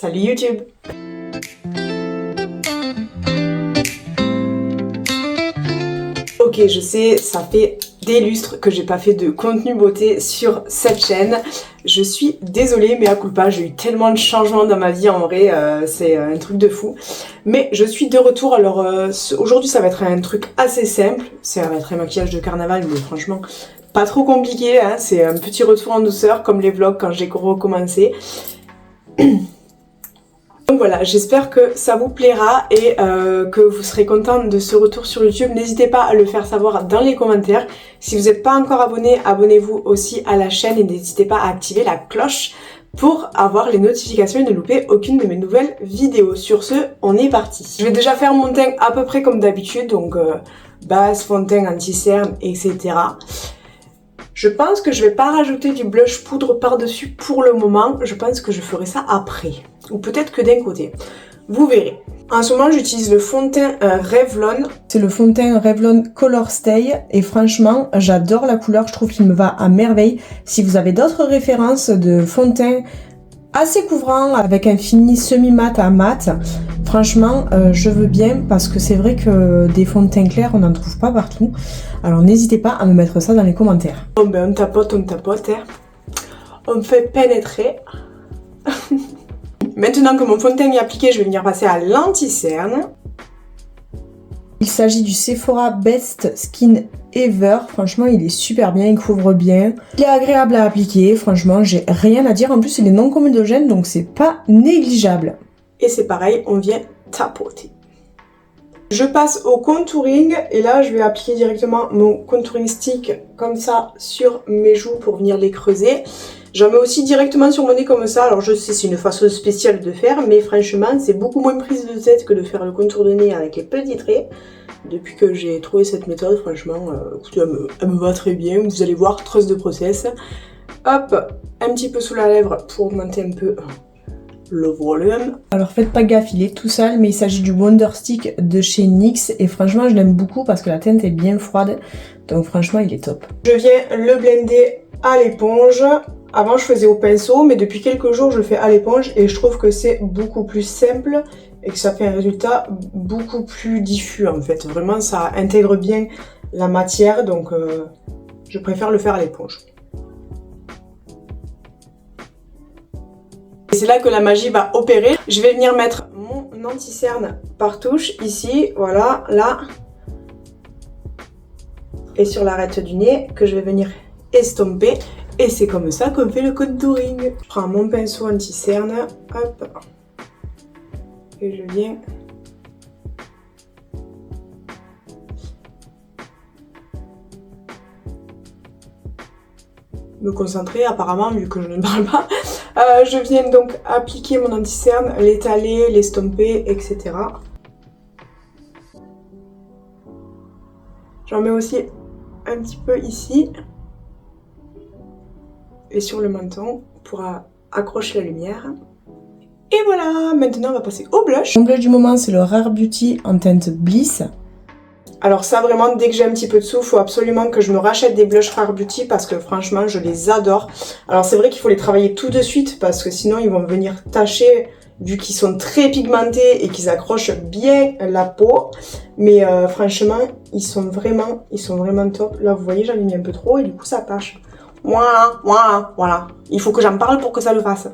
Salut YouTube! Ok, je sais, ça fait des lustres que j'ai pas fait de contenu beauté sur cette chaîne. Je suis désolée, mais à culpa, j'ai eu tellement de changements dans ma vie en vrai, c'est un truc de fou. Mais je suis de retour, alors aujourd'hui ça va être un truc assez simple, ça va être un maquillage de carnaval, mais franchement pas trop compliqué, hein. C'est un petit retour en douceur comme les vlogs quand j'ai recommencé. Donc voilà, j'espère que ça vous plaira et que vous serez content de ce retour sur YouTube. N'hésitez pas à le faire savoir dans les commentaires. Si vous n'êtes pas encore abonné, abonnez-vous aussi à la chaîne et n'hésitez pas à activer la cloche pour avoir les notifications et ne louper aucune de mes nouvelles vidéos. Sur ce, on est parti. Je vais déjà faire mon teint à peu près comme d'habitude, donc base, fond de teint, anti-cerne, etc. Je pense que je vais pas rajouter du blush poudre par-dessus pour le moment. Je pense que je ferai ça après. Ou peut-être que d'un côté. Vous verrez. En ce moment, j'utilise le fond de teint Revlon. C'est le fond de teint Revlon Color Stay. Et franchement, j'adore la couleur. Je trouve qu'il me va à merveille. Si vous avez d'autres références de fond de teint assez couvrant avec un fini semi-mat à mat, franchement je veux bien parce que c'est vrai que des fonds de teint clairs on n'en trouve pas partout, alors n'hésitez pas à me mettre ça dans les commentaires. Bon ben on tapote hein. On me fait pénétrer. Maintenant que mon fond de teint est appliqué, je vais venir passer à l'anti-cerne. Il s'agit du Sephora Best Skin Ever. Franchement, il est super bien, il couvre bien. Il est agréable à appliquer. Franchement, j'ai rien à dire. En plus, il est non comédogène, donc c'est pas négligeable. Et c'est pareil, on vient tapoter. Je passe au contouring et là, je vais appliquer directement mon contouring stick comme ça sur mes joues pour venir les creuser. J'en mets aussi directement sur mon nez comme ça. Alors je sais, c'est une façon spéciale de faire, mais franchement, c'est beaucoup moins prise de tête que de faire le contour de nez avec les petits traits. Depuis que j'ai trouvé cette méthode, franchement, écoutez, elle me va très bien. Vous allez voir, trust de process. Hop, un petit peu sous la lèvre pour augmenter un peu le volume. Alors faites pas gaffe, il est tout sale, mais il s'agit du Wonder Stick de chez NYX. Et franchement, je l'aime beaucoup parce que la teinte est bien froide. Donc franchement, il est top. Je viens le blender à l'éponge. Avant je faisais au pinceau, mais depuis quelques jours je le fais à l'éponge et je trouve que c'est beaucoup plus simple et que ça fait un résultat beaucoup plus diffus en fait. Vraiment ça intègre bien la matière, donc je préfère le faire à l'éponge. Et c'est là que la magie va opérer. Je vais venir mettre mon anti-cerne par touche ici, voilà, là. Et sur l'arête du nez que je vais venir estomper. Et c'est comme ça qu'on fait le contouring. Je prends mon pinceau anti-cerne, hop, et je viens me concentrer apparemment vu que je ne parle pas. Je viens donc appliquer mon anti-cerne, l'étaler, l'estomper, etc. J'en mets aussi un petit peu ici. Et sur le menton pour accrocher la lumière. Et voilà, maintenant on va passer au blush. Mon blush du moment c'est le Rare Beauty en teinte Bliss. Alors ça vraiment, dès que j'ai un petit peu de sous, il faut absolument que je me rachète des blushs Rare Beauty parce que franchement je les adore. Alors c'est vrai qu'il faut les travailler tout de suite parce que sinon ils vont venir tacher vu qu'ils sont très pigmentés et qu'ils accrochent bien la peau. Mais franchement ils sont vraiment top. Là vous voyez j'en ai mis un peu trop et du coup ça tâche. Voilà. Il faut que j'en parle pour que ça le fasse.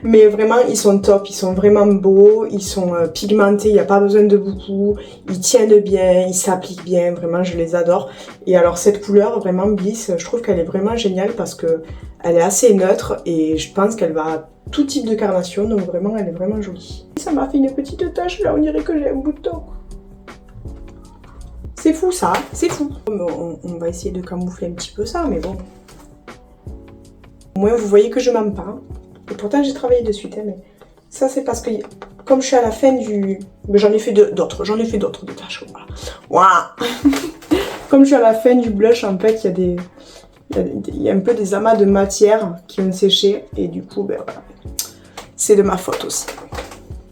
Mais vraiment, ils sont top, ils sont vraiment beaux, ils sont pigmentés, il n'y a pas besoin de beaucoup, ils tiennent bien, ils s'appliquent bien, vraiment, je les adore. Et alors, cette couleur, vraiment Bliss, je trouve qu'elle est vraiment géniale parce que elle est assez neutre et je pense qu'elle va à tout type de carnation, donc vraiment, elle est vraiment jolie. Ça m'a fait une petite tache, là, on dirait que j'ai un bouton. C'est fou ça, c'est fou. On va essayer de camoufler un petit peu ça, mais bon. Au moins vous voyez que je mens pas. Et pourtant j'ai travaillé de suite, hein, mais ça c'est parce que comme je suis à la fin du... J'en ai fait d'autres de tâches, voilà. Comme je suis à la fin du blush, en fait, il y a un peu des amas de matière qui ont séché. Et du coup, ben voilà. C'est de ma faute aussi.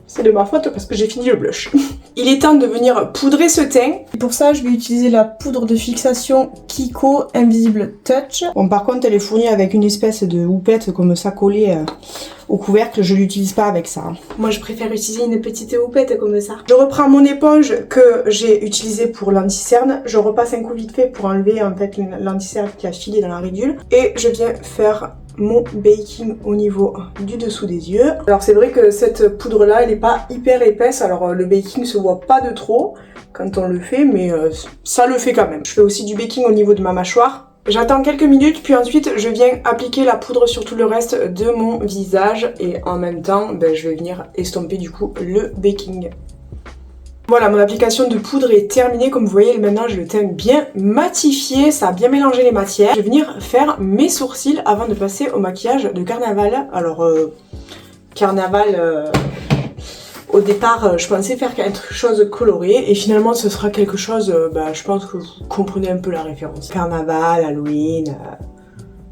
C'est de ma faute parce que j'ai fini le blush. Il est temps de venir poudrer ce teint. Pour ça, je vais utiliser la poudre de fixation Kiko Invisible Touch. Bon, par contre, elle est fournie avec une espèce de houppette comme ça collée au couvercle, je l'utilise pas avec ça. Moi je préfère utiliser une petite houppette comme ça. Je reprends mon éponge que j'ai utilisée pour l'anti-cerne, je repasse un coup vite fait pour enlever en fait l'anti-cerne qui a filé dans la ridule et je viens faire mon baking au niveau du dessous des yeux. Alors c'est vrai que cette poudre là elle est pas hyper épaisse, alors le baking se voit pas de trop quand on le fait, mais ça le fait quand même. Je fais aussi du baking au niveau de ma mâchoire. J'attends quelques minutes, puis ensuite je viens appliquer la poudre sur tout le reste de mon visage et en même temps je vais venir estomper du coup le baking. Voilà, mon application de poudre est terminée. Comme vous voyez, maintenant j'ai le teint bien matifié, ça a bien mélangé les matières. Je vais venir faire mes sourcils avant de passer au maquillage de carnaval. Alors, carnaval, au départ, je pensais faire quelque chose coloré et finalement ce sera quelque chose, je pense que vous comprenez un peu la référence. Carnaval, Halloween,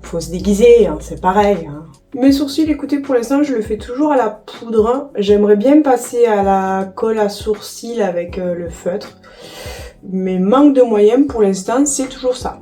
faut se déguiser, hein, c'est pareil. Hein. Mes sourcils, écoutez, pour l'instant, je le fais toujours à la poudre. J'aimerais bien passer à la colle à sourcils avec le feutre. Mais manque de moyens, pour l'instant, c'est toujours ça.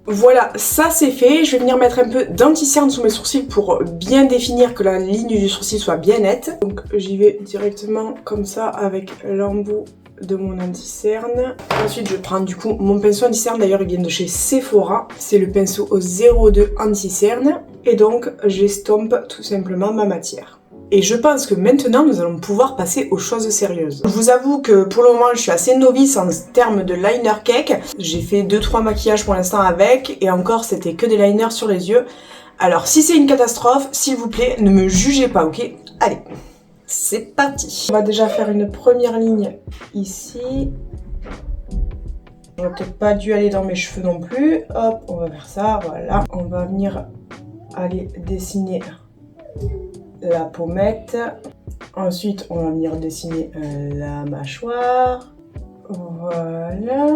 Voilà, ça c'est fait. Je vais venir mettre un peu d'anti-cerne sous mes sourcils pour bien définir que la ligne du sourcil soit bien nette. Donc j'y vais directement comme ça avec l'embout de mon anti-cerne. Ensuite je prends du coup mon pinceau anti-cerne, d'ailleurs il vient de chez Sephora. C'est le pinceau au 02 anti-cerne. Et donc j'estompe tout simplement ma matière. Et je pense que maintenant nous allons pouvoir passer aux choses sérieuses. Je vous avoue que pour le moment je suis assez novice en termes de liner cake. J'ai fait 2-3 maquillages pour l'instant avec et encore c'était que des liners sur les yeux. Alors si c'est une catastrophe, s'il vous plaît ne me jugez pas, ok? Allez, c'est parti. On va déjà faire une première ligne ici. On va peut-être pas dû aller dans mes cheveux non plus. Hop, on va faire ça, voilà. On va venir aller dessiner la pommette. Ensuite, on va venir dessiner la mâchoire. Voilà.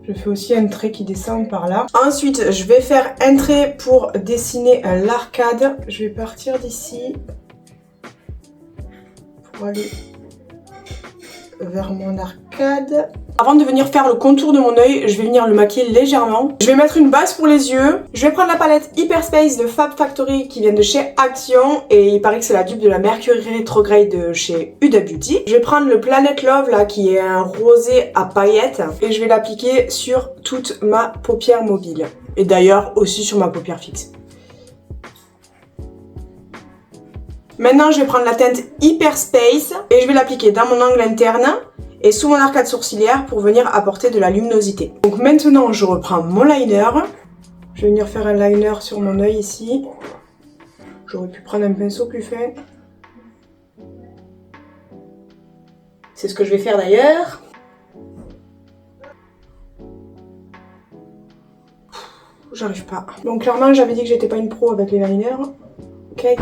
Je fais aussi un trait qui descend par là. Ensuite, je vais faire un trait pour dessiner l'arcade. Je vais partir d'ici pour aller vers mon arcade. Avant de venir faire le contour de mon œil, je vais venir le maquiller légèrement. Je vais mettre une base pour les yeux. Je vais prendre la palette Hyper Space de Fab Factory qui vient de chez Action. Et il paraît que c'est la dupe de la Mercury Retrograde de chez Huda Beauty. Je vais prendre le Planet Love là qui est un rosé à paillettes. Et je vais l'appliquer sur toute ma paupière mobile. Et d'ailleurs aussi sur ma paupière fixe. Maintenant je vais prendre la teinte Hyper Space et je vais l'appliquer dans mon angle interne et sous mon arcade sourcilière pour venir apporter de la luminosité. Donc maintenant je reprends mon liner. Je vais venir faire un liner sur mon œil ici. J'aurais pu prendre un pinceau plus fin. C'est ce que je vais faire d'ailleurs. J'arrive pas. Donc clairement j'avais dit que j'étais pas une pro avec les liners. Cake.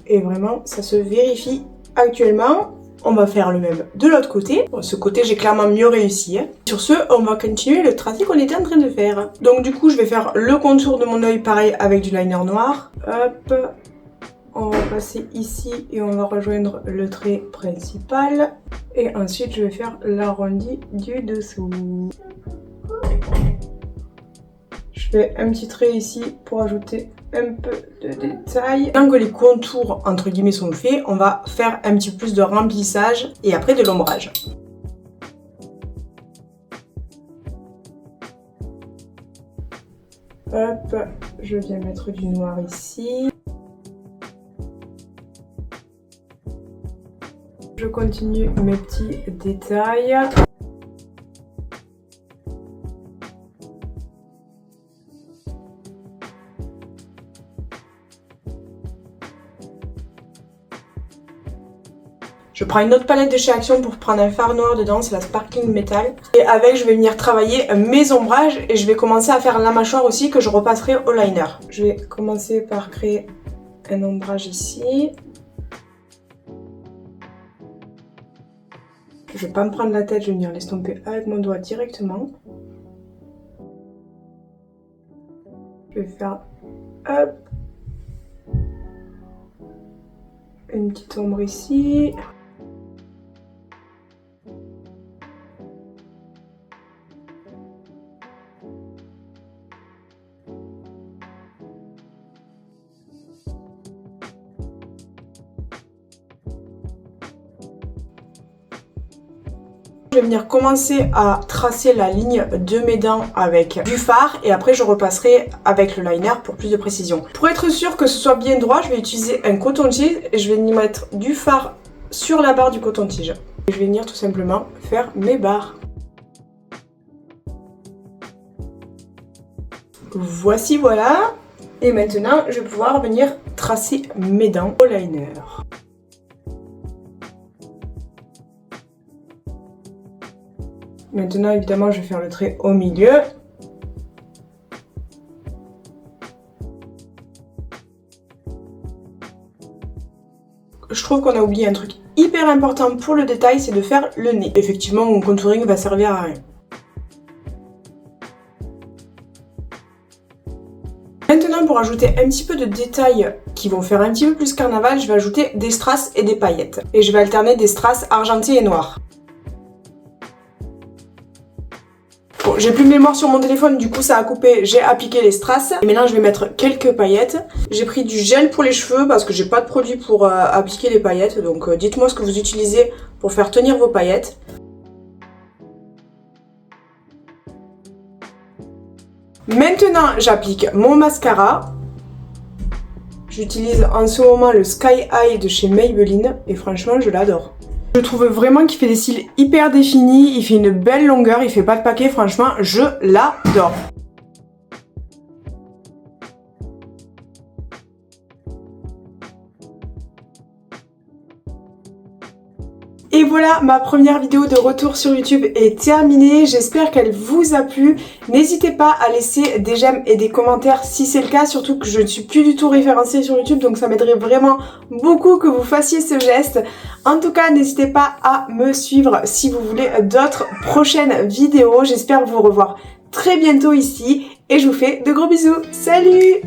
Et vraiment ça se vérifie actuellement. On va faire le même de l'autre côté. Bon, ce côté, j'ai clairement mieux réussi. Hein. Sur ce, on va continuer le tracé qu'on était en train de faire. Donc du coup, je vais faire le contour de mon œil pareil avec du liner noir. Hop. On va passer ici et on va rejoindre le trait principal. Et ensuite, je vais faire l'arrondi du dessous. Je fais un petit trait ici pour ajouter un peu de détail. Tant que les contours entre guillemets sont faits, on va faire un petit peu plus de remplissage et après de l'ombrage. Hop, je viens mettre du noir ici. Je continue mes petits détails. Je prends une autre palette de chez Action pour prendre un fard noir dedans, c'est la Sparkling Metal. Et avec, je vais venir travailler mes ombrages et je vais commencer à faire la mâchoire aussi que je repasserai au liner. Je vais commencer par créer un ombrage ici. Je vais pas me prendre la tête, je vais venir l'estomper avec mon doigt directement. Je vais faire hop, une petite ombre ici. Je vais venir commencer à tracer la ligne de mes dents avec du fard et après je repasserai avec le liner pour plus de précision. Pour être sûr que ce soit bien droit, je vais utiliser un coton-tige et je vais venir mettre du fard sur la barre du coton-tige. Et je vais venir tout simplement faire mes barres. Voici, voilà. Et maintenant, je vais pouvoir venir tracer mes dents au liner. Maintenant, évidemment, je vais faire le trait au milieu. Je trouve qu'on a oublié un truc hyper important pour le détail, c'est de faire le nez. Effectivement, mon contouring va servir à rien. Maintenant, pour ajouter un petit peu de détails qui vont faire un petit peu plus carnaval, je vais ajouter des strass et des paillettes. Et je vais alterner des strass argentés et noirs. Bon, j'ai plus de mémoire sur mon téléphone, du coup ça a coupé, j'ai appliqué les strass. Et maintenant je vais mettre quelques paillettes. J'ai pris du gel pour les cheveux parce que j'ai pas de produit pour appliquer les paillettes. Donc dites-moi ce que vous utilisez pour faire tenir vos paillettes. Maintenant j'applique mon mascara. J'utilise en ce moment le Sky High de chez Maybelline et franchement je l'adore. Je trouve vraiment qu'il fait des cils hyper définis, il fait une belle longueur, il fait pas de paquet, franchement je l'adore. Et voilà, ma première vidéo de retour sur YouTube est terminée. J'espère qu'elle vous a plu. N'hésitez pas à laisser des j'aime et des commentaires si c'est le cas, surtout que je ne suis plus du tout référencée sur YouTube, donc ça m'aiderait vraiment beaucoup que vous fassiez ce geste. En tout cas, n'hésitez pas à me suivre si vous voulez d'autres prochaines vidéos. J'espère vous revoir très bientôt ici et je vous fais de gros bisous. Salut!